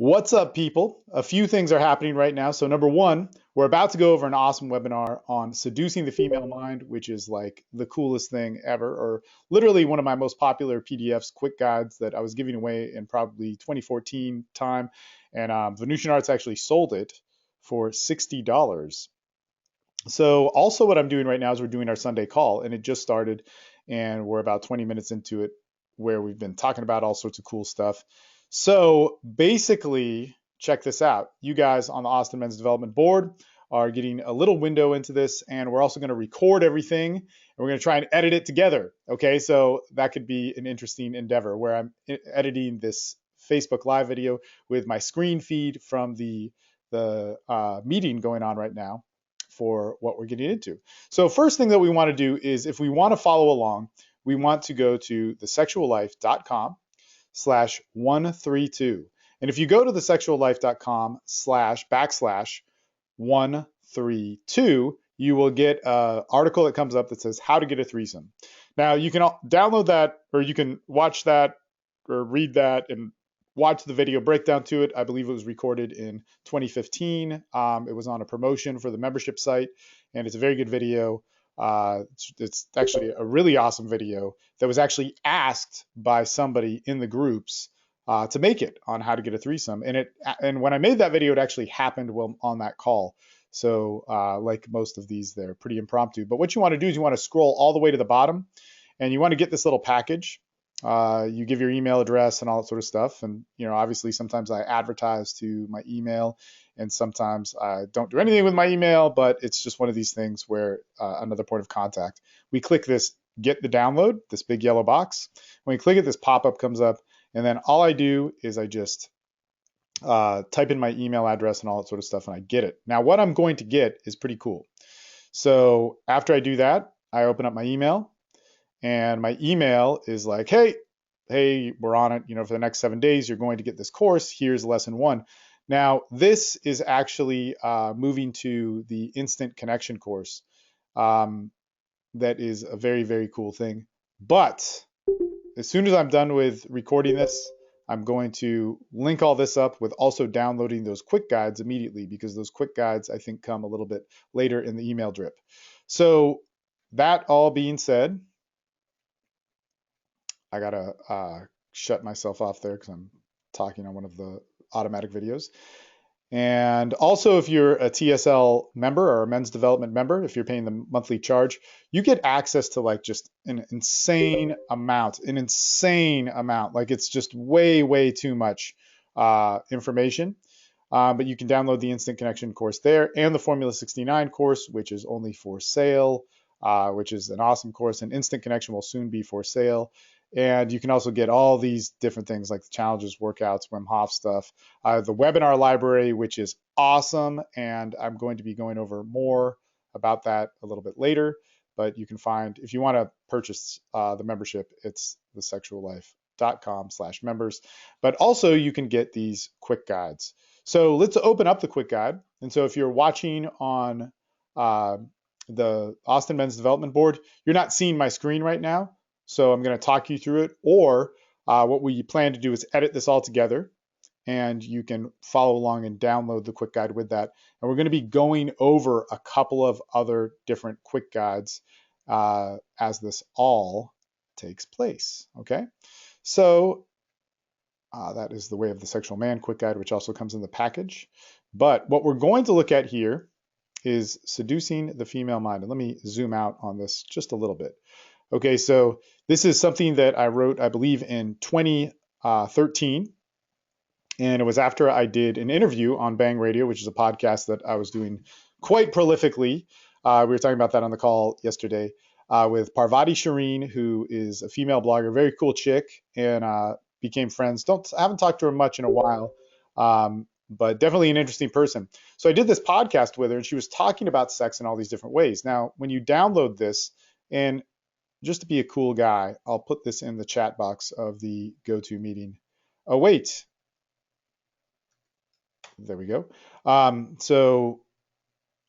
What's up, people? A few things are happening right now. So, number one, we're about to go over an awesome webinar on seducing the female mind, which is like the coolest thing ever, or literally one of my most popular PDFs, quick guides that I was giving away in probably 2014 time. And Venusian Arts actually sold it for $60. So, also, what I'm doing right now is we're doing our Sunday call, and it just started, and we're about 20 minutes into it, where we've been talking about all sorts of cool stuff. So basically, check this out. You guys on the Austin Men's Development Board are getting a little window into this, and we're also going to record everything, and we're going to try and edit it together. Okay, so that could be an interesting endeavor where I'm editing this Facebook Live video with my screen feed from the meeting going on right now for what we're getting into. So first thing that we want to do is, if we want to follow along, we want to go to thesexuallife.com/132. And if you go to thesexuallife.com/132, you will get an article that comes up that says how to get a threesome. Now you can download that, or you can watch that or read that and watch the video breakdown to it. I believe it was recorded in 2015. It was on a promotion for the membership site, and it's a very good video. It's actually a really awesome video that was actually asked by somebody in the groups to make it on how to get a threesome. And when I made that video, it actually happened while on that call. So like most of these, they're pretty impromptu. But what you want to do is you want to scroll all the way to the bottom, and you want to get this little package. You give your email address and all that sort of stuff. And, obviously sometimes I advertise to my email, and sometimes I don't do anything with my email, but it's just one of these things where another point of contact. We click this get the download, this big yellow box. When we click it, this pop-up comes up, and then all I do is I just type in my email address and all that sort of stuff, and I get it. Now, what I'm going to get is pretty cool. So after I do that, I open up my email, and my email is like, hey, we're on it. For the next 7 days, you're going to get this course. Here's lesson 1. Now, this is actually moving to the instant connection course. That is a very, very cool thing. But as soon as I'm done with recording this, I'm going to link all this up with also downloading those quick guides immediately, because those quick guides, I think, come a little bit later in the email drip. So that all being said, I gotta shut myself off there because I'm talking on one of the automatic videos. And also, if you're a TSL member or a men's development member, if you're paying the monthly charge, you get access to like just an insane amount. Like, it's just way, way too much information. But you can download the Instant Connection course there, and the Formula 69 course, which is only for sale, which is an awesome course. And Instant Connection will soon be for sale. And you can also get all these different things like the challenges, workouts, Wim Hof stuff, the webinar library, which is awesome. And I'm going to be going over more about that a little bit later. But you can find, if you want to purchase the membership, it's thesexuallife.com/members. But also you can get these quick guides. So let's open up the quick guide. And so if you're watching on the Austin Men's Development Board, you're not seeing my screen right now. So I'm going to talk you through it, or what we plan to do is edit this all together, and you can follow along and download the quick guide with that. And we're going to be going over a couple of other different quick guides as this all takes place. Okay, so that is the Way of the Sexual Man quick guide, which also comes in the package. But what we're going to look at here is seducing the female mind. And let me zoom out on this just a little bit. Okay, so this is something that I wrote, I believe, in 2013. And it was after I did an interview on Bang Radio, which is a podcast that I was doing quite prolifically. We were talking about that on the call yesterday with Parvati Shireen, who is a female blogger, very cool chick, and became friends. I haven't talked to her much in a while, but definitely an interesting person. So I did this podcast with her, and she was talking about sex in all these different ways. Now, when you download this, and just to be a cool guy, I'll put this in the chat box of the go-to meeting. Oh, wait. There we go.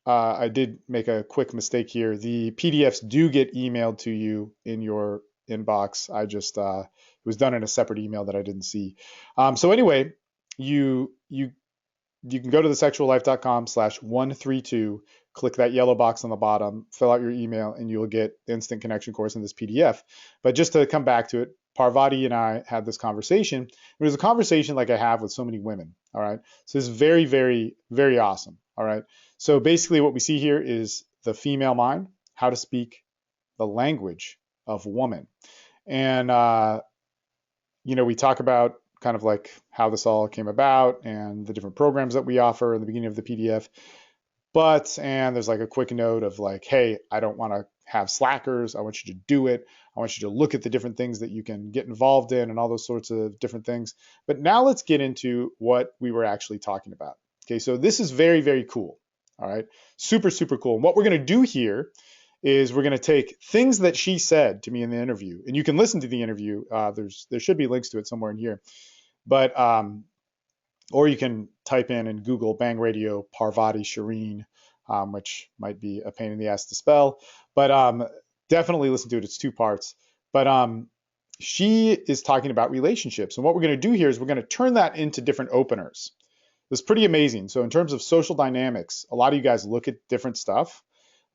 I did make a quick mistake here. The PDFs do get emailed to you in your inbox. I just, it was done in a separate email that I didn't see. So anyway, you can go to thesexuallife.com/132, click that yellow box on the bottom, fill out your email, and you'll get the instant connection course in this PDF. But just to come back to it, Parvati and I had this conversation. It was a conversation like I have with so many women. All right. So it's very, very, very awesome. All right. So basically, what we see here is the female mind, how to speak the language of woman. And, we talk about kind of like how this all came about and the different programs that we offer in the beginning of the PDF. And there's like a quick note of like, hey, I don't want to have slackers. I want you to do it. I want you to look at the different things that you can get involved in and all those sorts of different things. But now let's get into what we were actually talking about. Okay, so this is very, very cool. All right, super, super cool. And what we're going to do here is we're going to take things that she said to me in the interview, and you can listen to the interview. There should be links to it somewhere in here, but or you can type in Google Bang Radio Parvati Shireen, which might be a pain in the ass to spell, but definitely listen to it. It's 2 parts. But she is talking about relationships. And what we're going to do here is we're going to turn that into different openers. It's pretty amazing. So in terms of social dynamics, a lot of you guys look at different stuff,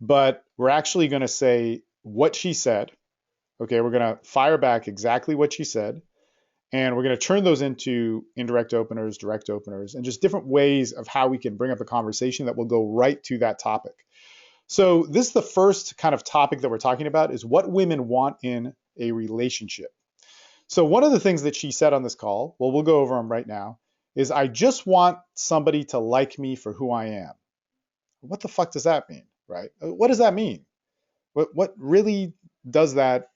but we're actually going to say what she said. Okay, we're going to fire back exactly what she said. And we're going to turn those into indirect openers, direct openers, and just different ways of how we can bring up a conversation that will go right to that topic. So this is the first kind of topic that we're talking about, is what women want in a relationship. So one of the things that she said on this call, well, we'll go over them right now, is I just want somebody to like me for who I am. What the fuck does that mean, right? What does that mean? What really does that?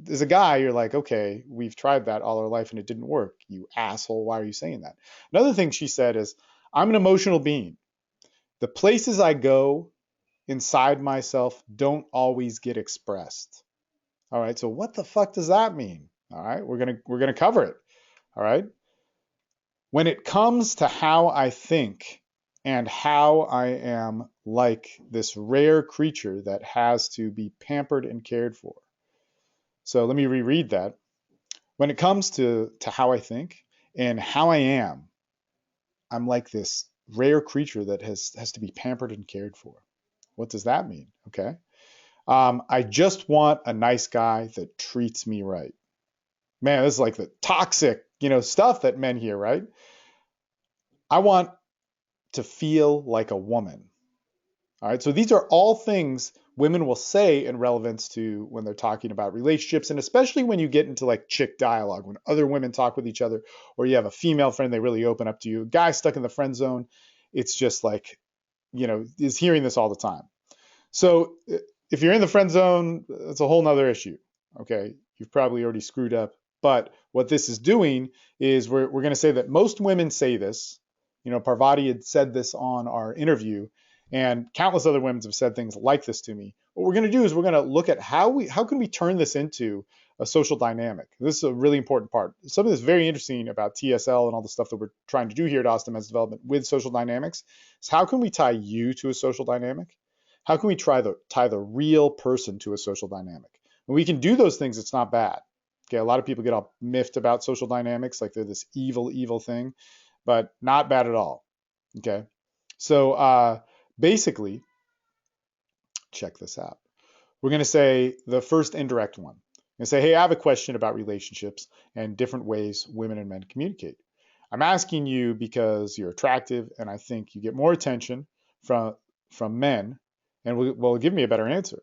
As a guy, you're like, okay, we've tried that all our life and it didn't work. You asshole, why are you saying that? Another thing she said is, I'm an emotional being. The places I go inside myself don't always get expressed. All right, so what the fuck does that mean? All right, we're gonna cover it. All right. When it comes to how I think and how I am like this rare creature that has to be pampered and cared for. So let me reread that. When it comes to how I think and how I am, I'm like this rare creature that has to be pampered and cared for. What does that mean? Okay. I just want a nice guy that treats me right. Man, this is like the toxic, stuff that men hear, right? I want to feel like a woman. All right. So these are all things women will say in relevance to when they're talking about relationships, and especially when you get into like chick dialogue, when other women talk with each other, or you have a female friend, they really open up to you. A guy stuck in the friend zone, it's just like, is hearing this all the time. So if you're in the friend zone, it's a whole nother issue. Okay. You've probably already screwed up. But what this is doing is we're going to say that most women say this. Parvati had said this on our interview, and countless other women have said things like this to me. What we're going to do is we're going to look at how can we turn this into a social dynamic. This is a really important part. Something that's very interesting about TSL and all the stuff that we're trying to do here at Austin Men's Development with social dynamics is how can we tie you to a social dynamic? How can we tie the real person to a social dynamic? When we can do those things, it's not bad. Okay, a lot of people get all miffed about social dynamics, like they're this evil, evil thing, but not bad at all. Okay, so basically, check this out. We're going to say the first indirect one. We're going to say, hey, I have a question about relationships and different ways women and men communicate. I'm asking you because you're attractive, and I think you get more attention from men, and will give me a better answer.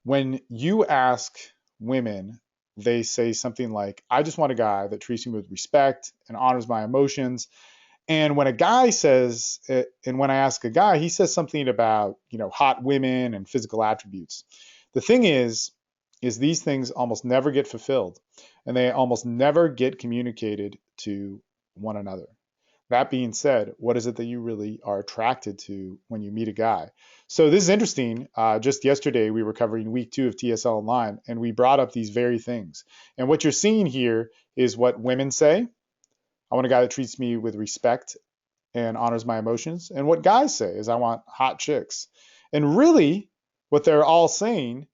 When you ask women, they say something like, I just want a guy that treats me with respect and honors my emotions. And when a guy says, and when I ask a guy, he says something about, hot women and physical attributes. The thing is these things almost never get fulfilled, and they almost never get communicated to one another. That being said, what is it that you really are attracted to when you meet a guy? So this is interesting. Just yesterday, we were covering week 2 of TSL Online, and we brought up these very things. And what you're seeing here is what women say. I want a guy that treats me with respect and honors my emotions. And what guys say is I want hot chicks. And really, what they're all saying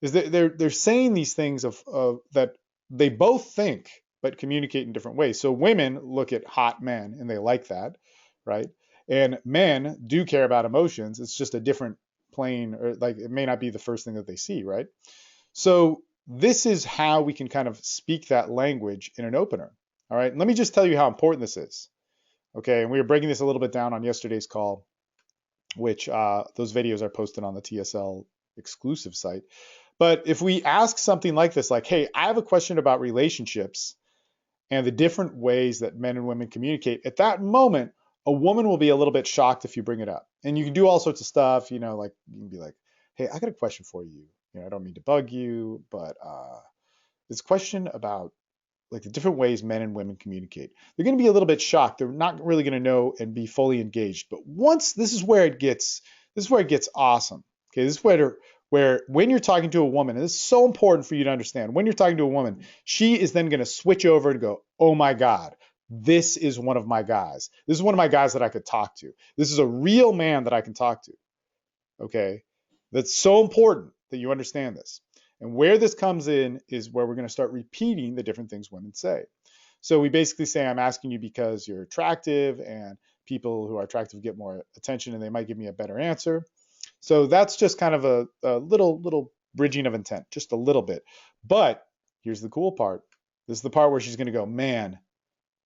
is that they're saying these things of that they both think but communicate in different ways. So women look at hot men and they like that, right? And men do care about emotions. It's just a different plane, or like it may not be the first thing that they see, right? So this is how we can kind of speak that language in an opener. All right. And let me just tell you how important this is. Okay. And we were breaking this a little bit down on yesterday's call, which those videos are posted on the TSL exclusive site. But if we ask something like this, like, hey, I have a question about relationships and the different ways that men and women communicate, at that moment, a woman will be a little bit shocked if you bring it up. And you can do all sorts of stuff, you know, like you can be like, hey, I got a question for you. You know, I don't mean to bug you, but this question about like the different ways men and women communicate. They're going to be a little bit shocked. They're not really going to know and be fully engaged. But once this is where it gets awesome. Okay, this is where when you're talking to a woman, and this is so important for you to understand, when you're talking to a woman, she is then going to switch over and go, oh my God, this is one of my guys. This is one of my guys that I could talk to. This is a real man that I can talk to. Okay, that's so important that you understand this. And where this comes in is where we're going to start repeating the different things women say. So we basically say, I'm asking you because you're attractive, and people who are attractive get more attention and they might give me a better answer. So that's just kind of a little bridging of intent, just a little bit. But here's the cool part. This is the part where she's going to go, man,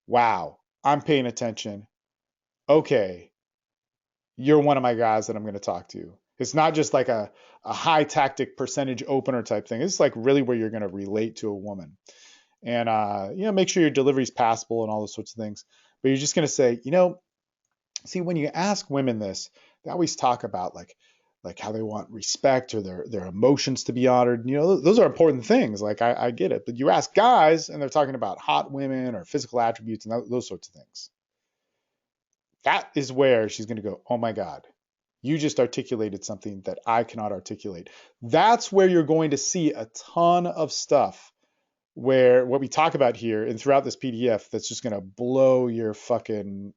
wow, I'm paying attention. Okay, you're one of my guys that I'm going to talk to. It's not just like a high tactic percentage opener type thing. It's like really where you're going to relate to a woman. And, you know, make sure your delivery is passable and all those sorts of things. But you're just going to say, you know, see, when you ask women this, they always talk about like how they want respect or their emotions to be honored. You know, those are important things. Like I get it. But you ask guys and they're talking about hot women or physical attributes and those sorts of things. That is where she's going to go, oh my God, you just articulated something that I cannot articulate. That's where you're going to see a ton of stuff where what we talk about here and throughout this PDF that's just going to blow your fucking,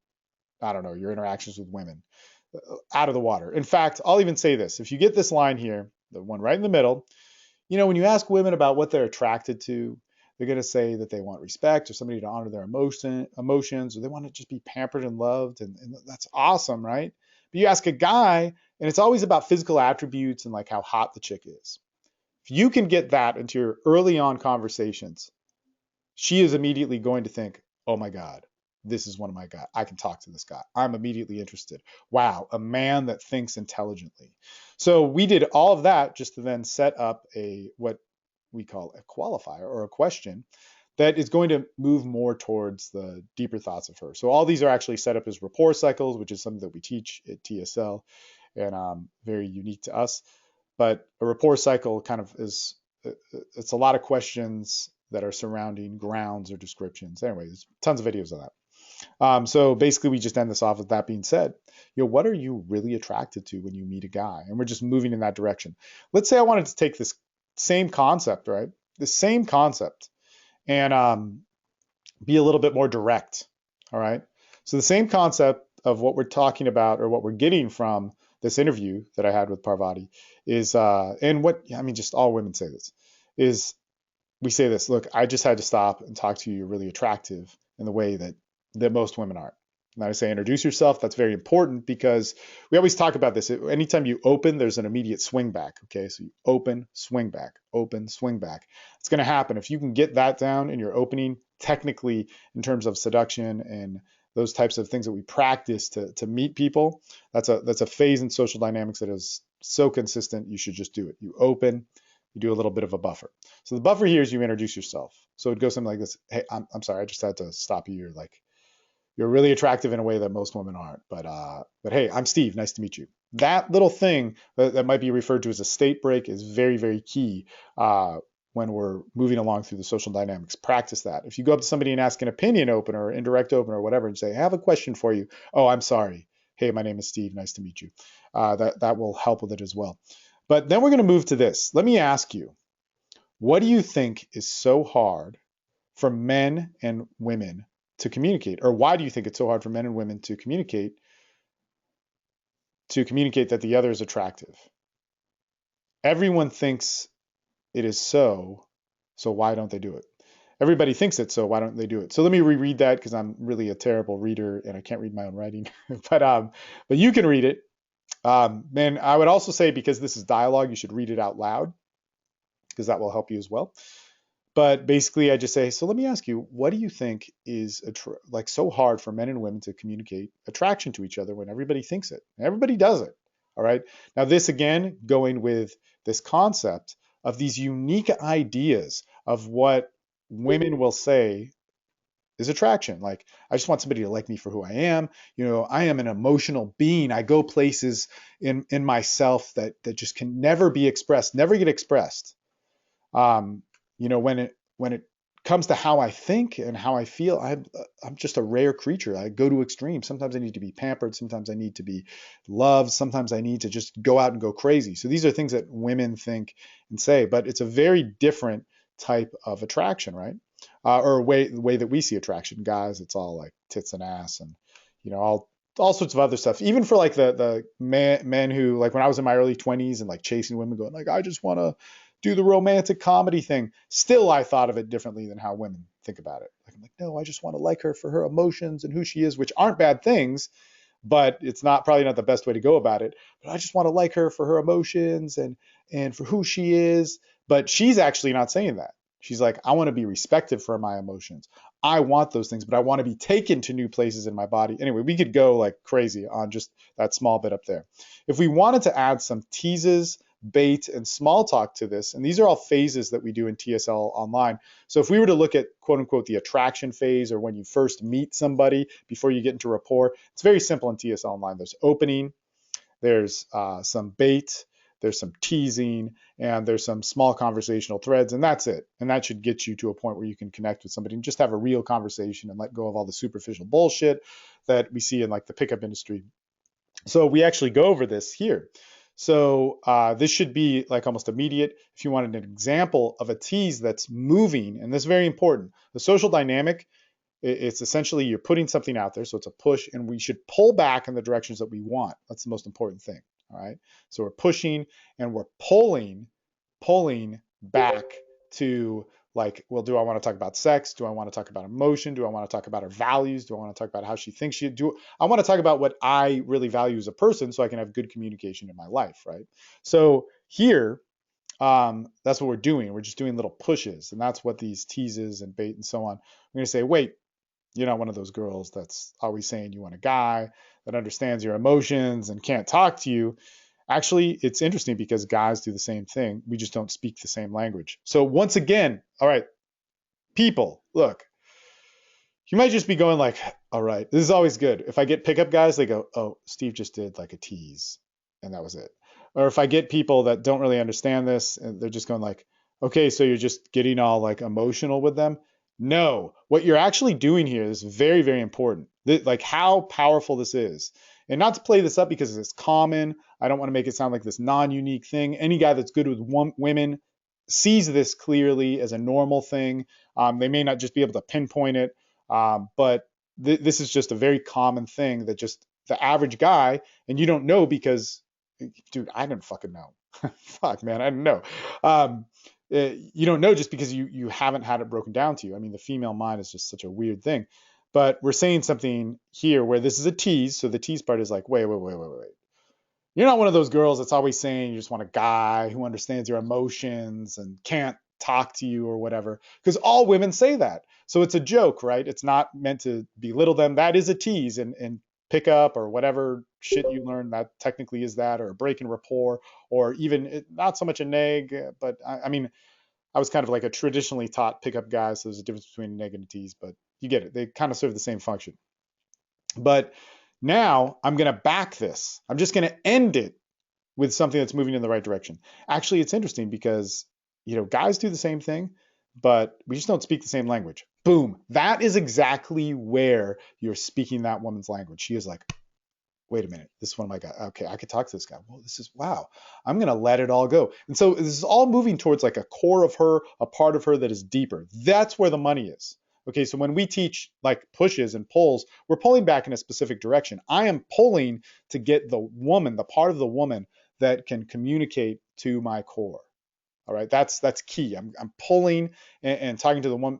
I don't know, your interactions with women out of the water. In fact, I'll even say this. If you get this line here, the one right in the middle, you know, when you ask women about what they're attracted to, they're going to say that they want respect or somebody to honor their emotions, or they want to just be pampered and loved. And that's awesome, right? But you ask a guy, and it's always about physical attributes and like how hot the chick is. If you can get that into your early on conversations, she is immediately going to think, oh my God, this is one of my guys. I can talk to this guy. I'm immediately interested. Wow, a man that thinks intelligently. So we did all of that just to then set up what we call a qualifier or a question that is going to move more towards the deeper thoughts of her. So all these are actually set up as rapport cycles, which is something that we teach at TSL and very unique to us. But a rapport cycle kind of it's a lot of questions that are surrounding grounds or descriptions. Anyway, there's tons of videos of that. So basically, we just end this off with that being said. You know, what are you really attracted to when you meet a guy? And we're just moving in that direction. Let's say I wanted to take this same concept, right? The same concept, and be a little bit more direct. All right. So the same concept of what we're talking about or what we're getting from this interview that I had with Parvati is, and what I mean, just all women say this is we say this, look, I just had to stop and talk to you. You're really attractive in the way that most women aren't. And I say introduce yourself. That's very important because we always talk about this. Anytime you open, there's an immediate swing back. Okay, so you open, swing back, open, swing back. It's going to happen. If you can get that down in your opening, technically in terms of seduction and those types of things that we practice to meet people, that's a phase in social dynamics that is so consistent. You should just do it. You open, you do a little bit of a buffer. So the buffer here is you introduce yourself. So it goes something like this. Hey, I'm sorry, I just had to stop you. You're really attractive in a way that most women aren't. But hey, I'm Steve. Nice to meet you. That little thing that might be referred to as a state break is very, very key when we're moving along through the social dynamics. Practice that. If you go up to somebody and ask an opinion opener or indirect opener or whatever and say, I have a question for you. Oh, I'm sorry. Hey, my name is Steve. Nice to meet you. That will help with it as well. But then we're going to move to this. Let me ask you, what do you think is so hard for men and women to communicate? Or why do you think it's so hard for men and women to communicate that the other is attractive? Everyone thinks it is so why don't they do it? everybody thinks it, so why don't they do it? So let me reread that because I'm really a terrible reader and I can't read my own writing. But you can read it. And I would also say, because this is dialogue, you should read it out loud because that will help you as well. But basically, I just say, so let me ask you, what do you think is like so hard for men and women to communicate attraction to each other when everybody thinks it? Everybody does it. All right. Now, this again, going with this concept of these unique ideas of what women will say is attraction. Like, I just want somebody to like me for who I am. I am an emotional being. I go places in myself that just can never be expressed, never get expressed. um, when it comes to how I think and how I feel, I'm just a rare creature. I go to extremes. Sometimes I need to be pampered. Sometimes I need to be loved. Sometimes I need to just go out and go crazy. So these are things that women think and say, but it's a very different type of attraction, right? Or the way that we see attraction. Guys, it's all like tits and ass and all sorts of other stuff. Even for like the men who, like when I was in my early 20s and like chasing women, going like, I just want to do the romantic comedy thing. Still, I thought of it differently than how women think about it. Like, I'm like, no, I just want to like her for her emotions and who she is, which aren't bad things, but it's probably not the best way to go about it. But I just want to like her for her emotions and for who she is. But she's actually not saying that. She's like, I want to be respected for my emotions. I want those things, but I want to be taken to new places in my body. Anyway, we could go like crazy on just that small bit up there. If we wanted to add some teases, bait, and small talk to this, and these are all phases that we do in TSL online. So if we were to look at quote unquote the attraction phase, or when you first meet somebody before you get into rapport, it's very simple in TSL online. There's opening, there's some bait, there's some teasing, and there's some small conversational threads, and that's it. And that should get you to a point where you can connect with somebody and just have a real conversation and let go of all the superficial bullshit that we see in like the pickup industry. So we actually go over this here. So this should be like almost immediate. If you wanted an example of a tease that's moving, and this is very important, the social dynamic, it's essentially you're putting something out there. So it's a push, and we should pull back in the directions that we want. That's the most important thing. All right. So we're pushing and we're pulling back to, like, well, do I want to talk about sex? Do I want to talk about emotion? Do I want to talk about her values? Do I want to talk about how she thinks she do? I want to talk about what I really value as a person so I can have good communication in my life, right? So here, that's what we're doing. We're just doing little pushes, and that's what these teases and bait and so on. We're going to say, wait, you're not one of those girls that's always saying you want a guy that understands your emotions and can't talk to you. Actually, it's interesting because guys do the same thing. We just don't speak the same language. So once again, all right, people, look, you might just be going like, all right, this is always good. If I get pickup guys, they go, oh, Steve just did like a tease and that was it. Or if I get people that don't really understand this and they're just going like, okay, so you're just getting all like emotional with them. No, what you're actually doing here is very, very important. Like how powerful this is. And not to play this up because it's common. I don't want to make it sound like this non-unique thing. Any guy that's good with women sees this clearly as a normal thing. They may not just be able to pinpoint it, but this is just a very common thing that just the average guy, and you don't know because, dude, I didn't fucking know. Fuck, man, I didn't know. You don't know just because you haven't had it broken down to you. I mean, the female mind is just such a weird thing. But we're saying something here where this is a tease. So the tease part is like, wait. You're not one of those girls that's always saying you just want a guy who understands your emotions and can't talk to you or whatever. Because all women say that. So it's a joke, right? It's not meant to belittle them. That is a tease and pick up or whatever shit you learn that technically is that, or a break in rapport, or even not so much a neg, but I mean, I was kind of like a traditionally taught pickup guy, so there's a difference between a neg and a tease, but you get it. They kind of serve the same function. But now I'm going to back this. I'm just going to end it with something that's moving in the right direction. Actually, it's interesting because, guys do the same thing, but we just don't speak the same language. Boom. That is exactly where you're speaking that woman's language. She is like, wait a minute, this is one of my guys. Okay, I could talk to this guy. Well, this is, wow, I'm going to let it all go. And so this is all moving towards like a core of her, a part of her that is deeper. That's where the money is. Okay, so when we teach like pushes and pulls, we're pulling back in a specific direction. I am pulling to get the woman, the part of the woman that can communicate to my core. All right, that's key. I'm pulling and talking to the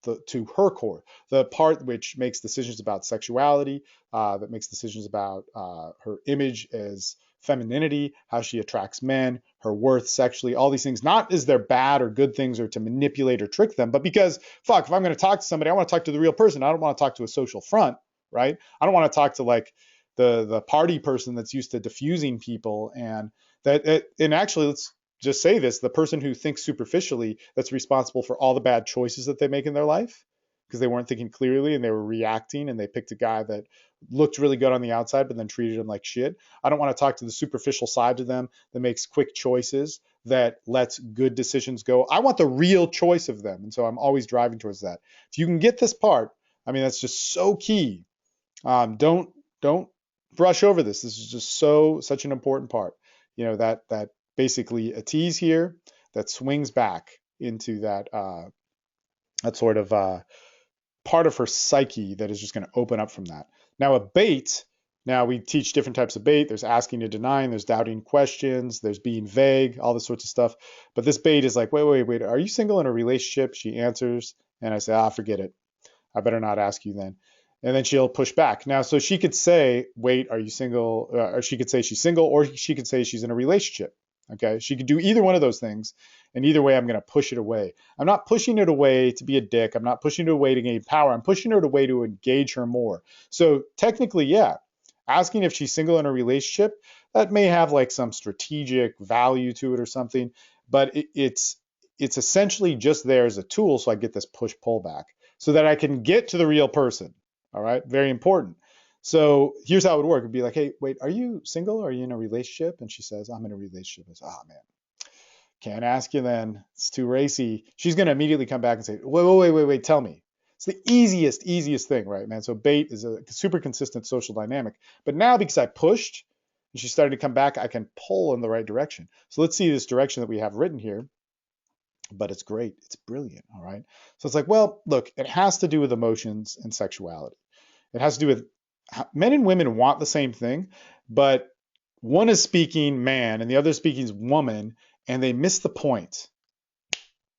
to her core, the part which makes decisions about sexuality, that makes decisions about her image as femininity, how she attracts men, her worth sexually, all these things, not as they're bad or good things or to manipulate or trick them, but because, fuck, if I'm going to talk to somebody, I want to talk to the real person. I don't want to talk to a social front, right? I don't want to talk to like the party person that's used to diffusing people, and actually, let's just say this, the person who thinks superficially, that's responsible for all the bad choices that they make in their life because they weren't thinking clearly and they were reacting, and they picked a guy that looked really good on the outside but then treated him like shit. I don't want to talk to the superficial side to them that makes quick choices, that lets good decisions go. I want the real choice of them, and so I'm always driving towards that. If you can get this part, I mean, that's just so key. Don't brush over this. This is just such an important part. You know, that basically a tease here that swings back into that sort of part of her psyche that is just going to open up from that. Now a bait. Now we teach different types of bait. There's asking and denying. There's doubting questions. There's being vague. All this sorts of stuff. But this bait is like, wait. Are you single in a relationship? She answers, and I say, forget it. I better not ask you then. And then she'll push back. Now, so she could say, wait, are you single? Or she could say she's single, or she could say she's in a relationship. Okay. She could do either one of those things. And either way, I'm going to push it away. I'm not pushing it away to be a dick. I'm not pushing it away to gain power. I'm pushing it away to engage her more. So technically, yeah, asking if she's single in a relationship, that may have like some strategic value to it or something, but it's essentially just there as a tool so I get this push pull back so that I can get to the real person. All right, very important. So here's how it would work. It'd be like, hey, wait, are you single or are you in a relationship? And she says, I'm in a relationship. I say, man, can't ask you then. It's too racy. She's going to immediately come back and say, wait, tell me. It's the easiest thing, right, man? So bait is a super consistent social dynamic. But now because I pushed and she started to come back, I can pull in the right direction. So let's see this direction that we have written here. But it's great. It's brilliant. All right. So it's like, well, look, it has to do with emotions and sexuality. It has to do with men and women want the same thing, but one is speaking man and the other is speaking woman, and they miss the point.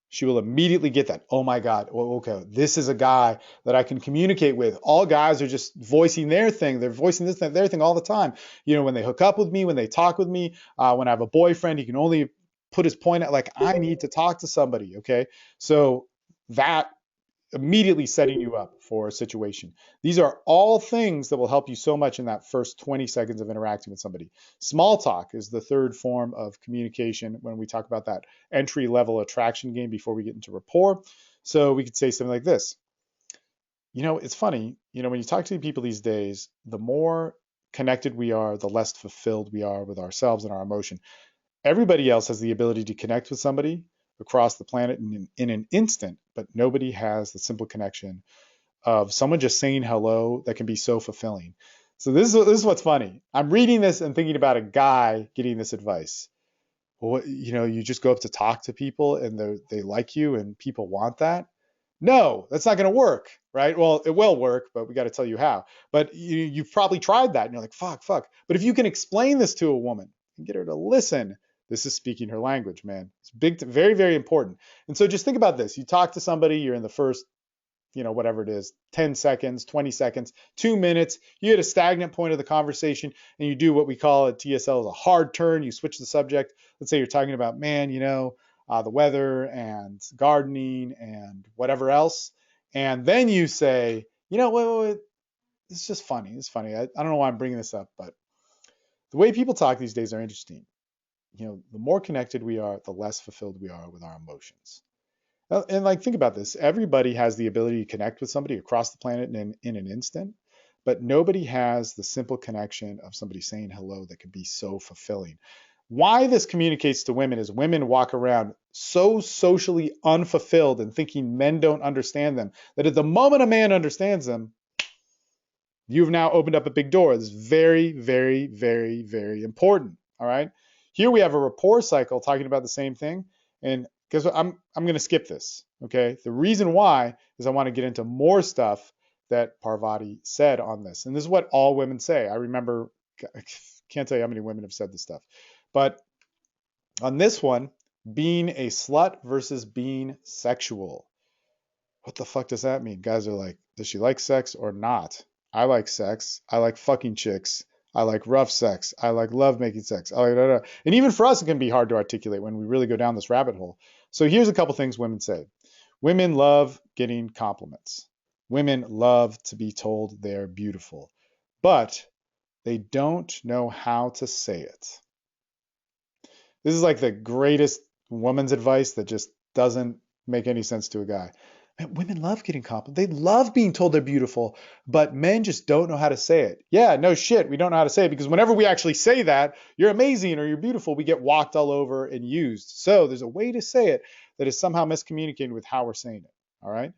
She will immediately get that. Oh my God. Okay. This is a guy that I can communicate with. All guys are just voicing their thing. They're voicing this, their thing all the time. You know, when they hook up with me, when they talk with me, when I have a boyfriend, he can only put his point at like, I need to talk to somebody. Okay. So that immediately setting you up for a situation. These are all things that will help you so much in that first 20 seconds of interacting with somebody. Small talk is the third form of communication when we talk about that entry level attraction game before we get into rapport. So we could say something like this. You know, it's funny, you know, when you talk to people these days, the more connected we are, the less fulfilled we are with ourselves and our emotion. Everybody else has the ability to connect with somebody across the planet in an instant, but nobody has the simple connection of someone just saying hello that can be so fulfilling. So this is what's funny. I'm reading this and thinking about a guy getting this advice. Well, you know, you just go up to talk to people and they like you and people want that. No, that's not going to work, right? Well, it will work, but we got to tell you how. But you've probably tried that and you're like, fuck. But if you can explain this to a woman and get her to listen, this is speaking her language, man. It's big, very, very important. And so just think about this. You talk to somebody, you're in the first, you know, whatever it is, 10 seconds, 20 seconds, 2 minutes, you hit a stagnant point of the conversation and you do what we call at TSL as a hard turn. You switch the subject. Let's say you're talking about, man, you know, the weather and gardening and whatever else. And then you say, you know, wait, it's just funny. It's funny. I don't know why I'm bringing this up, but the way people talk these days are interesting. You know, the more connected we are, the less fulfilled we are with our emotions. And like, think about this. Everybody has the ability to connect with somebody across the planet in an instant, but nobody has the simple connection of somebody saying hello that can be so fulfilling. Why this communicates to women is women walk around so socially unfulfilled and thinking men don't understand them that at the moment a man understands them, you've now opened up a big door. This is very, very, very, very important. All right. Here we have a rapport cycle talking about the same thing. And because I'm going to skip this. Okay. The reason why is I want to get into more stuff that Parvati said on this. And this is what all women say. I remember, I can't tell you how many women have said this stuff. But on this one, being a slut versus being sexual. What the fuck does that mean? Guys are like, does she like sex or not? I like sex. I like fucking chicks. I like rough sex. I like love making sex. I like, da, da. And even for us, it can be hard to articulate when we really go down this rabbit hole. So here's a couple things women say. Women love getting compliments. Women love to be told they're beautiful, but they don't know how to say it. This is like the greatest woman's advice that just doesn't make any sense to a guy. Man, women love getting compliments. They love being told they're beautiful, but men just don't know how to say it. Yeah, no shit, we don't know how to say it because whenever we actually say that, you're amazing or you're beautiful, we get walked all over and used. So there's a way to say it that is somehow miscommunicated with how we're saying it. All right.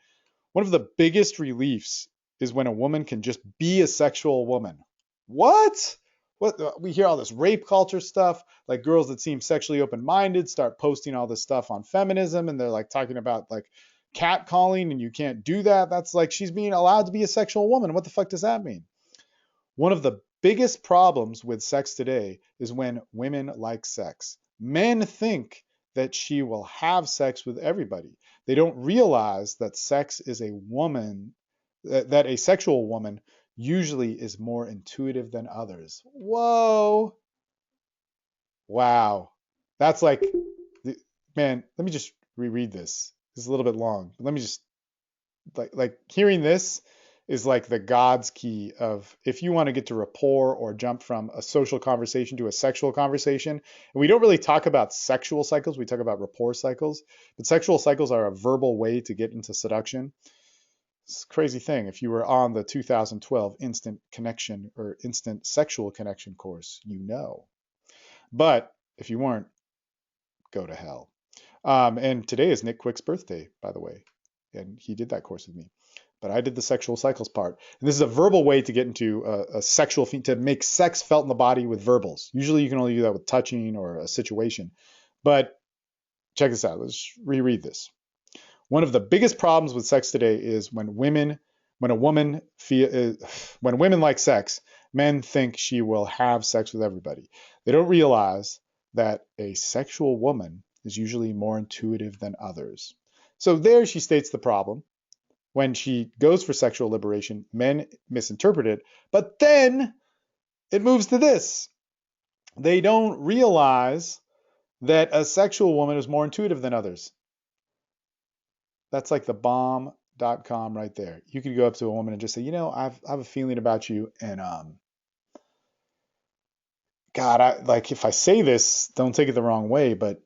One of the biggest reliefs is when a woman can just be a sexual woman. What? What we hear all this rape culture stuff, like girls that seem sexually open-minded start posting all this stuff on feminism and they're like talking about like catcalling and you can't do that. That's like she's being allowed to be a sexual woman. What the fuck does that mean? One of the biggest problems with sex today is when women like sex. Men think that she will have sex with everybody. They don't realize that sex is a woman, that a sexual woman usually is more intuitive than others. Whoa. Wow. That's like, man, let me just reread this. This is a little bit long. Let me just like hearing this is like the God's key of if you want to get to rapport or jump from a social conversation to a sexual conversation. And we don't really talk about sexual cycles, we talk about rapport cycles, but sexual cycles are a verbal way to get into seduction. It's a crazy thing. If you were on the 2012 instant connection or instant sexual connection course, you know. But if you weren't, go to hell. And today is Nick Quick's birthday, by the way. And he did that course with me. But I did the sexual cycles part. And this is a verbal way to get into a sexual, to make sex felt in the body with verbals. Usually you can only do that with touching or a situation. But check this out. Let's reread this. One of the biggest problems with sex today is when women like sex, men think she will have sex with everybody. They don't realize that a sexual woman is usually more intuitive than others. So there she states the problem. When she goes for sexual liberation, men misinterpret it, but then it moves to this. They don't realize that a sexual woman is more intuitive than others. That's like the bomb.com right there. You could go up to a woman and just say, you know, I have a feeling about you. And God, like if I say this, don't take it the wrong way, but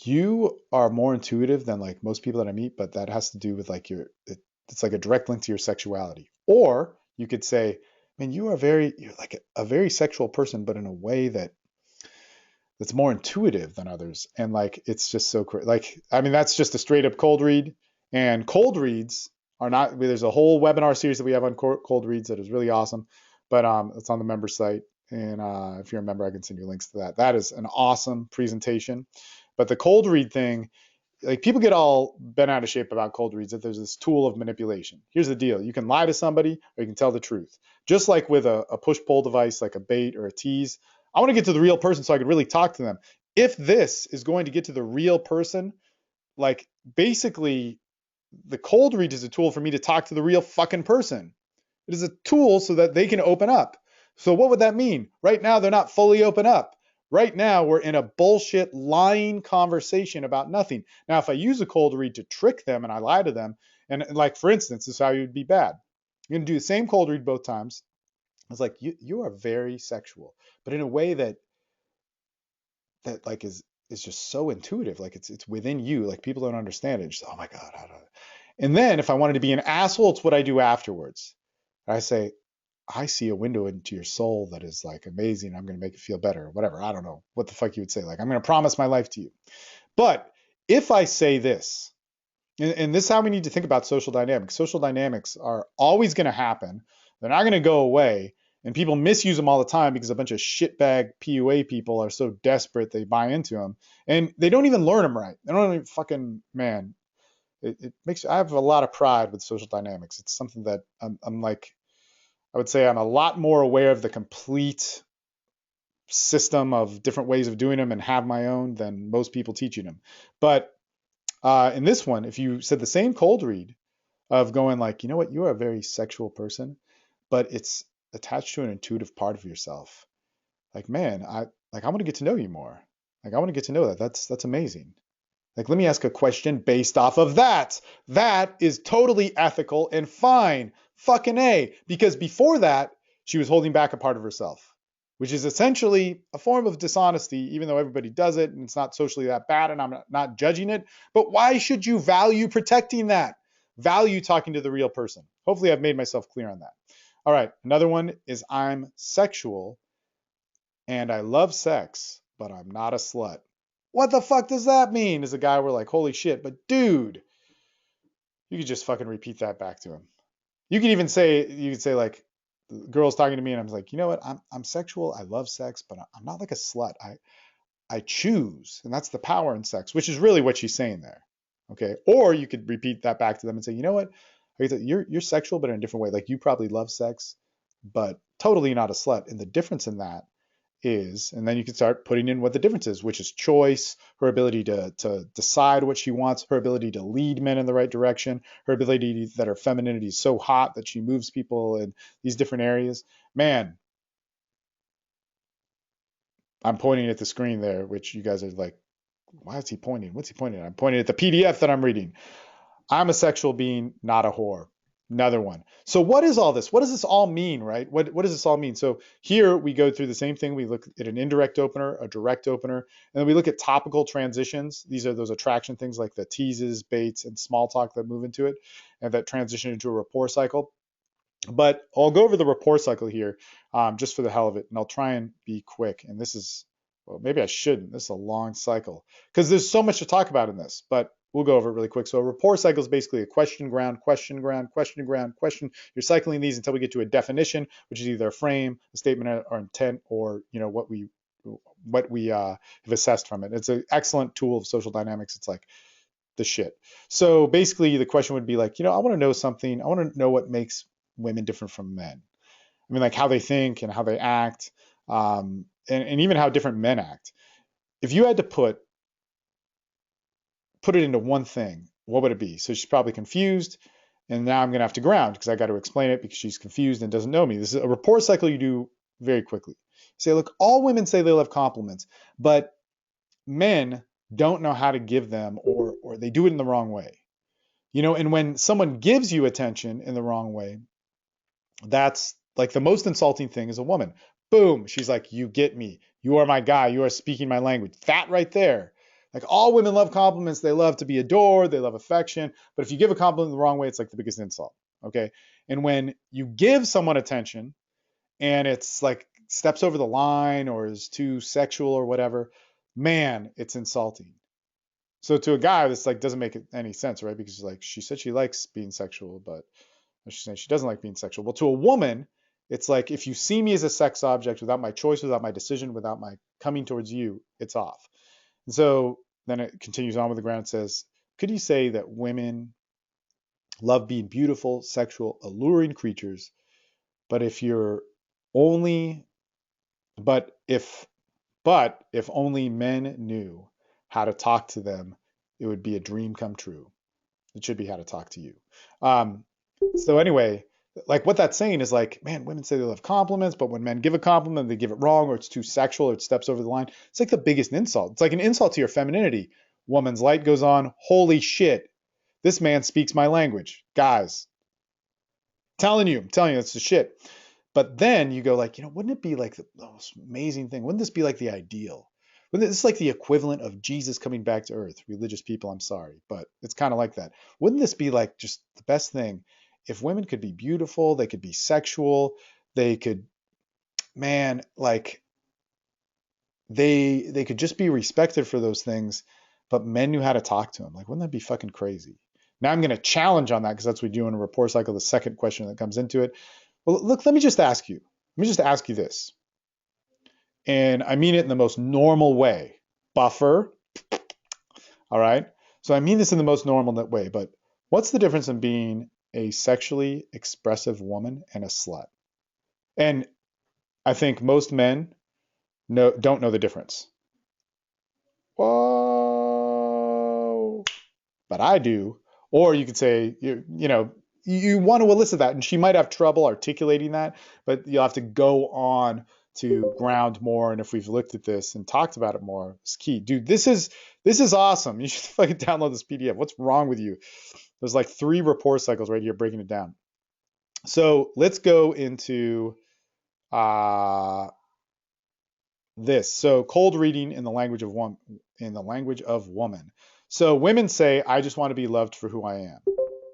you are more intuitive than like most people that I meet, but that has to do with like it's like a direct link to your sexuality. Or you could say, man, you're like a very sexual person, but in a way that's more intuitive than others. And like, it's just so like, I mean, that's just a straight up cold read. And cold reads are not, there's a whole webinar series that we have on cold reads that is really awesome, but it's on the member site. And if you're a member, I can send you links to that. That is an awesome presentation. But the cold read thing, like people get all bent out of shape about cold reads that there's this tool of manipulation. Here's the deal. You can lie to somebody or you can tell the truth. Just like with a push-pull device like a bait or a tease, I want to get to the real person so I can really talk to them. If this is going to get to the real person, like basically the cold read is a tool for me to talk to the real fucking person. It is a tool so that they can open up. So what would that mean? Right now, they're not fully open up. Right now, we're in a bullshit lying conversation about nothing. Now, if I use a cold read to trick them and I lie to them, and like, for instance, this is how you would be bad. You're going to do the same cold read both times. It's like, you are very sexual, but in a way that like is just so intuitive. Like it's within you. Like people don't understand it. Just, oh my God, how do I... And then if I wanted to be an asshole, it's what I do afterwards. I say, I see a window into your soul that is like amazing. I'm going to make it feel better, whatever. I don't know what the fuck you would say. Like, I'm going to promise my life to you. But if I say this, and this is how we need to think about social dynamics. Social dynamics are always going to happen. They're not going to go away. And people misuse them all the time because a bunch of shitbag PUA people are so desperate they buy into them. And they don't even learn them right. They don't even fucking, man. It makes, I have a lot of pride with social dynamics. It's something that I'm like, I would say I'm a lot more aware of the complete system of different ways of doing them and have my own than most people teaching them. But In this one, if you said the same cold read of going like, you know what, you are a very sexual person, but it's attached to an intuitive part of yourself. Like, man, I want to get to know you more. Like, I want to get to know that. That's amazing. Like, let me ask a question based off of that. That is totally ethical and fine. Fucking A. Because before that, she was holding back a part of herself, which is essentially a form of dishonesty, even though everybody does it and it's not socially that bad and I'm not judging it. But why should you value protecting that? Value talking to the real person. Hopefully, I've made myself clear on that. All right. Another one is I'm sexual and I love sex, but I'm not a slut. What the fuck does that mean? As a guy, we're like, holy shit, but dude, you could just fucking repeat that back to him. You could say like, the girl's talking to me, and I'm like, you know what? I'm sexual. I love sex, but I'm not like a slut. I choose, and that's the power in sex, which is really what she's saying there. Okay. Or you could repeat that back to them and say, you know what? You're sexual, but in a different way. Like you probably love sex, but totally not a slut. And the difference in that is, and then you can start putting in what the difference is, which is choice, her ability to decide what she wants, her ability to lead men in the right direction, her ability that her femininity is so hot that she moves people in these different areas. Man, I'm pointing at the screen there, which you guys are like, why is he pointing? What's he pointing at? I'm pointing at the PDF that I'm reading. I'm a sexual being, not a whore. Another one. So what is all this? What does this all mean, right? What does this all mean? So here we go through the same thing. We look at an indirect opener, a direct opener, and then we look at topical transitions. These are those attraction things like the teases, baits, and small talk that move into it and that transition into a rapport cycle. But I'll go over the rapport cycle here just for the hell of it, and I'll try and be quick. And this is, well, maybe I shouldn't. This is a long cycle because there's so much to talk about in this, but we'll go over it really quick. So a rapport cycle is basically a question, ground, question, ground, question, ground, question. You're cycling these until we get to a definition, which is either a frame, a statement, or intent, or what we have assessed from it. It's an excellent tool of social dynamics. It's like the shit. So basically, the question would be like, I want to know something. I want to know what makes women different from men. I mean, like how they think and how they act, and even how different men act. If you had to put it into one thing, what would it be? So she's probably confused, and now I'm gonna have to ground because I got to explain it because she's confused and doesn't know me. This is a rapport cycle you do very quickly. Say, look, all women say they love compliments, but men don't know how to give them, or they do it in the wrong way. And when someone gives you attention in the wrong way, that's like the most insulting thing as a woman. Boom. She's like, you get me. You are my guy. You are speaking my language. That right there. Like all women love compliments. They love to be adored. They love affection. But if you give a compliment the wrong way, it's like the biggest insult. Okay. And when you give someone attention and it's like steps over the line or is too sexual or whatever, man, it's insulting. So to a guy, this like doesn't make any sense, right? Because like she said she likes being sexual, but she's saying she doesn't like being sexual. Well, to a woman, it's like if you see me as a sex object without my choice, without my decision, without my coming towards you, it's off. And so then it continues on with the ground and says, could you say that women love being beautiful, sexual, alluring creatures, but if you're only but if only men knew how to talk to them, it would be a dream come true. It should be how to talk to you. Um, so anyway, like what that's saying is like, man, women say they love compliments, but when men give a compliment, they give it wrong, or it's too sexual, or it steps over the line. It's like the biggest insult. It's like an insult to your femininity. Woman's light goes on. Holy shit, this man speaks my language, guys. I'm telling you, it's the shit. But then you go like, wouldn't it be like the most amazing thing? Wouldn't this be like the ideal? Wouldn't this like the equivalent of Jesus coming back to earth? Religious people, I'm sorry, but it's kind of like that. Wouldn't this be like just the best thing if women could be beautiful, they could be sexual, they could, man, like they could just be respected for those things, but men knew how to talk to them. Like, wouldn't that be fucking crazy? Now I'm going to challenge on that because that's what we do in a rapport cycle. The second question that comes into it. Well, look, let me just ask you. Let me just ask you this. And I mean it in the most normal way. Buffer. All right. So I mean this in the most normal way, but what's the difference in being a sexually expressive woman and a slut? And I think most men don't know the difference. Whoa. but I do. Or you could say, you know, you want to elicit that, and she might have trouble articulating that, but you'll have to go on to ground more. And if we've looked at this and talked about it more, it's key. Dude, this is awesome. You should fucking download this PDF. What's wrong with you? There's like 3 report cycles right here breaking it down. So let's go into uh, this. So cold reading in the language of one in the language of woman. So women say, I just want to be loved for who I am.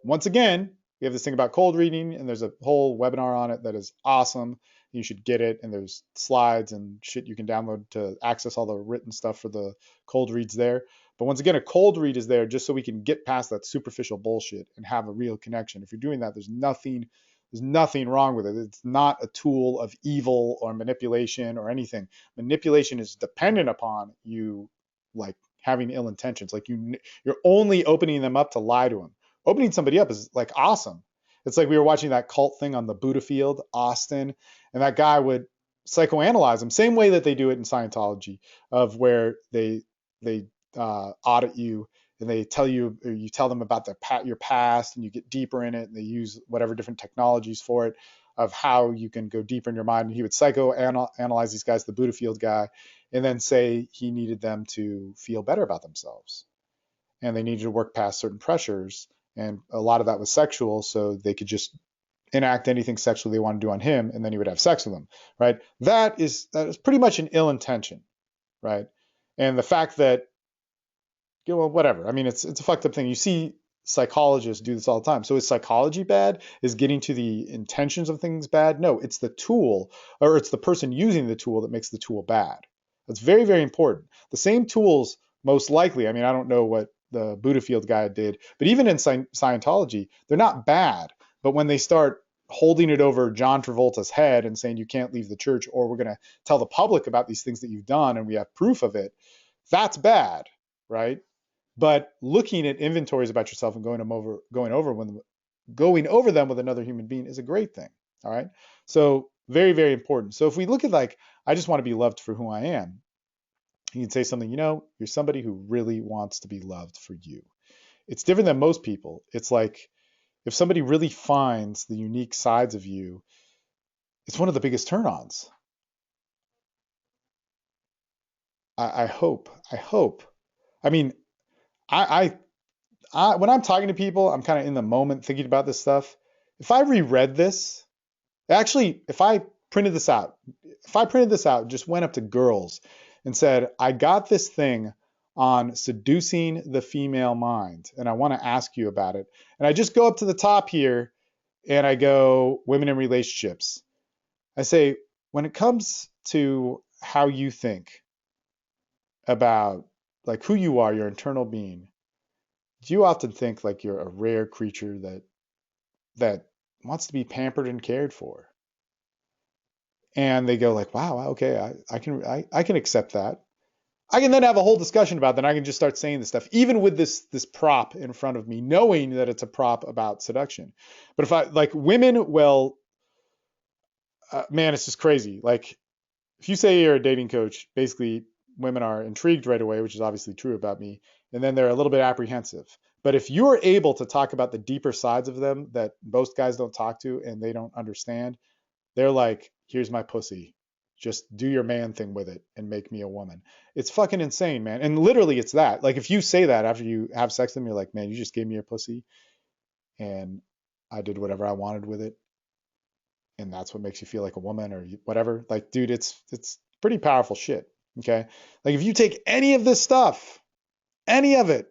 Once again, we have this thing about cold reading, and there's a whole webinar on it that is awesome. You should get it, and there's slides and shit you can download to access all the written stuff for the cold reads there. But once again, a cold read is there just so we can get past that superficial bullshit and have a real connection. If you're doing that, there's nothing wrong with it. It's not a tool of evil or manipulation or anything. Manipulation is dependent upon you like having ill intentions. Like you're only opening them up to lie to them. Opening somebody up is like awesome. It's like we were watching that cult thing on the Buddha field, Austin, and that guy would psychoanalyze them, same way that they do it in Scientology, of where they audit you and they tell you, or you tell them about your past, and you get deeper in it, and they use whatever different technologies for it, of how you can go deeper in your mind. And he would psychoanalyze these guys, the Buddha field guy, and then say he needed them to feel better about themselves, and they needed to work past certain pressures, and a lot of that was sexual, so they could just enact anything sexual they want to do on him, and then he would have sex with them, right? That is pretty much an ill intention, right? And the fact that, well, whatever. I mean, it's a fucked up thing. You see psychologists do this all the time. So is psychology bad? Is getting to the intentions of things bad? No, it's the tool, or it's the person using the tool that makes the tool bad. That's very, very important. The same tools, most likely, I mean, I don't know what the Buddha field guy did, but even in Scientology, they're not bad. But when they start holding it over John Travolta's head and saying you can't leave the church, or we're going to tell the public about these things that you've done and we have proof of it, that's bad, right? But looking at inventories about yourself and going over them with another human being is a great thing. All right. So very, very important. So if we look at like, I just want to be loved for who I am, you can say something, you're somebody who really wants to be loved for you. It's different than most people. It's like if somebody really finds the unique sides of you, it's one of the biggest turn-ons. I hope. I hope. I mean, I when I'm talking to people, I'm kind of in the moment thinking about this stuff. If I reread this, actually, if I printed this out, just went up to girls and said, I got this thing on seducing the female mind, and I want to ask you about it. And I just go up to the top here and I go, women in relationships. I say, when it comes to how you think about like who you are, your internal being, do you often think like you're a rare creature that wants to be pampered and cared for? And they go like, wow, okay, I can accept that. I can then have a whole discussion about that. I can just start saying this stuff, even with this prop in front of me, knowing that it's a prop about seduction. But if I like women, well, man, it's just crazy. Like if you say you're a dating coach, basically women are intrigued right away, which is obviously true about me, and then they're a little bit apprehensive. But if you're able to talk about the deeper sides of them that most guys don't talk to and they don't understand, they're like, here's my pussy. Just do your man thing with it and make me a woman. It's fucking insane, man. And literally it's that. Like if you say that after you have sex with them, you're like, man, you just gave me your pussy and I did whatever I wanted with it. And that's what makes you feel like a woman or whatever. Like, dude, it's pretty powerful shit. Okay. Like if you take any of this stuff, any of it,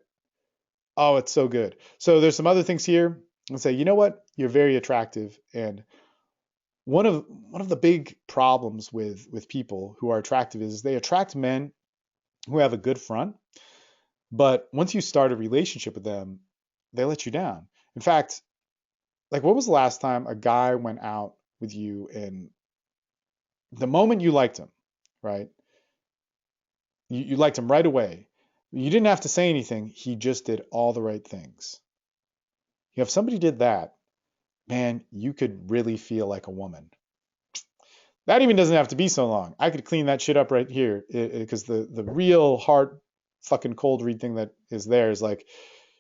oh, it's so good. So there's some other things here and say, you know what? You're very attractive. And one of the big problems with people who are attractive is they attract men who have a good front, but once you start a relationship with them, they let you down. In fact, like when was the last time a guy went out with you and the moment you liked him, right? You liked him right away. You didn't have to say anything. He just did all the right things. If somebody did that, man, you could really feel like a woman. That even doesn't have to be so long. I could clean that shit up right here because the real hard fucking cold read thing that is there is like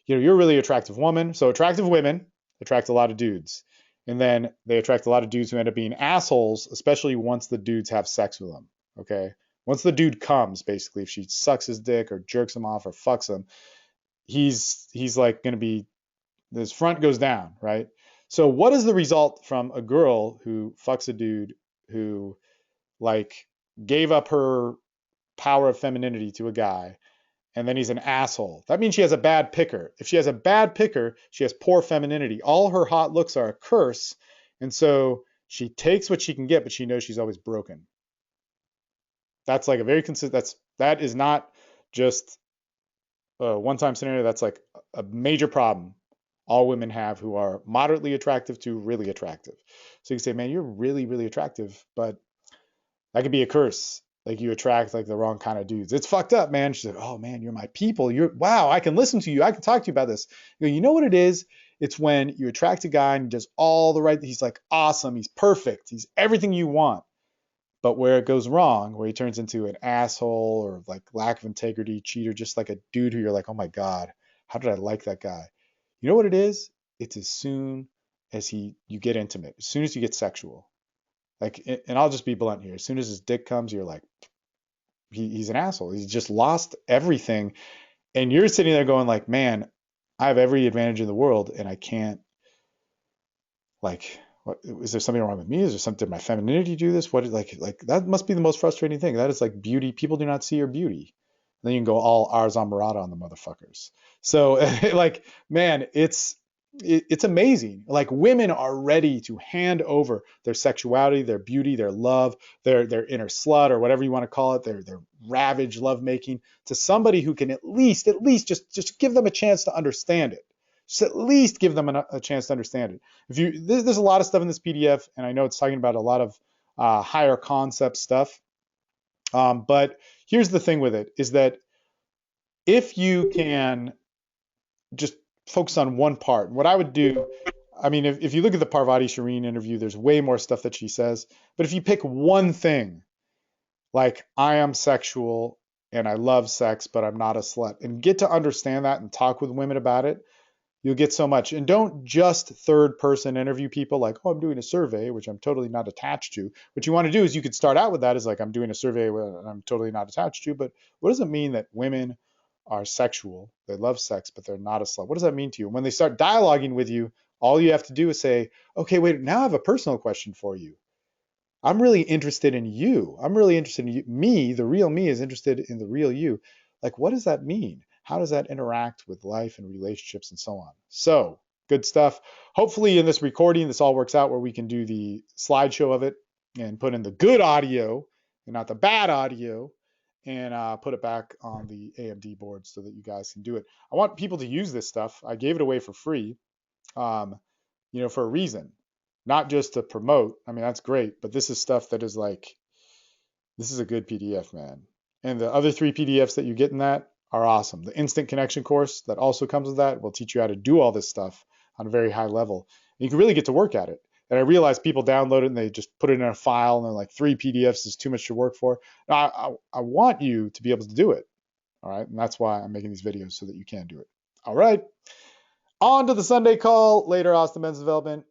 you're a really attractive woman. So attractive women attract a lot of dudes. And then they attract a lot of dudes who end up being assholes, especially once the dudes have sex with them. Okay. Once the dude comes, basically, if she sucks his dick or jerks him off or fucks him, he's like going to be, his front goes down, right? So what is the result from a girl who fucks a dude who like gave up her power of femininity to a guy, and then he's an asshole? That means she has a bad picker. If she has a bad picker, she has poor femininity. All her hot looks are a curse. And so she takes what she can get, but she knows she's always broken. That's like a very consistent, that is not just a one-time scenario. That's like a major problem all women have who are moderately attractive to really attractive. So you can say, man, you're really, really attractive, but that could be a curse. Like you attract like the wrong kind of dudes. It's fucked up, man. She's like, oh man, you're my people. Wow, I can listen to you. I can talk to you about this. You know what it is? It's when you attract a guy and he does all the right. He's like awesome. He's perfect. He's everything you want. But where it goes wrong, where he turns into an asshole or like lack of integrity, cheater, just like a dude who you're like, oh my God, how did I like that guy? You know what it is? It's as soon as you get intimate, as soon as you get sexual. Like, and I'll just be blunt here. As soon as his dick comes, you're like, he's an asshole. He's just lost everything. And you're sitting there going like, man, I have every advantage in the world and I can't, like, what, is there something wrong with me? Is there something, did my femininity do this? What is like that must be the most frustrating thing. That is like beauty. People do not see your beauty. And then you can go all Ars Amorata on the motherfuckers. So like, man, it's amazing. Like women are ready to hand over their sexuality, their beauty, their love, their inner slut or whatever you want to call it, their ravage lovemaking to somebody who can at least just give them a chance to understand it. Just at least give them a chance to understand it. If you there's a lot of stuff in this PDF, and I know it's talking about a lot of higher concept stuff. But here's the thing with it is that if you can just focus on one part, what I would do, I mean, if you look at the Parvati Shireen interview, there's way more stuff that she says. But if you pick one thing, like I am sexual and I love sex, but I'm not a slut, and get to understand that and talk with women about it, you'll get so much. And don't just third person interview people like, oh, I'm doing a survey, which I'm totally not attached to. What you want to do is you could start out with that as like, I'm doing a survey and I'm totally not attached to. But what does it mean that women are sexual? They love sex, but they're not a slut. What does that mean to you? And when they start dialoguing with you, all you have to do is say, okay, wait, now I have a personal question for you. I'm really interested in you. I'm really interested in you. Me, the real me, is interested in the real you. Like, what does that mean? How does that interact with life and relationships and so on? So, good stuff. Hopefully, in this recording, this all works out where we can do the slideshow of it and put in the good audio and not the bad audio and put it back on the AMD board so that you guys can do it. I want people to use this stuff. I gave it away for free, for a reason, not just to promote. I mean, that's great, but this is stuff that is like, this is a good PDF, man. And the other 3 PDFs that you get in that are awesome. The instant connection course that also comes with that will teach you how to do all this stuff on a very high level. And you can really get to work at it. And I realize people download it and they just put it in a file and they're like 3 PDFs is too much to work for. I want you to be able to do it. All right. And that's why I'm making these videos so that you can do it. All right. On to the Sunday call. Later, Austin Men's Development.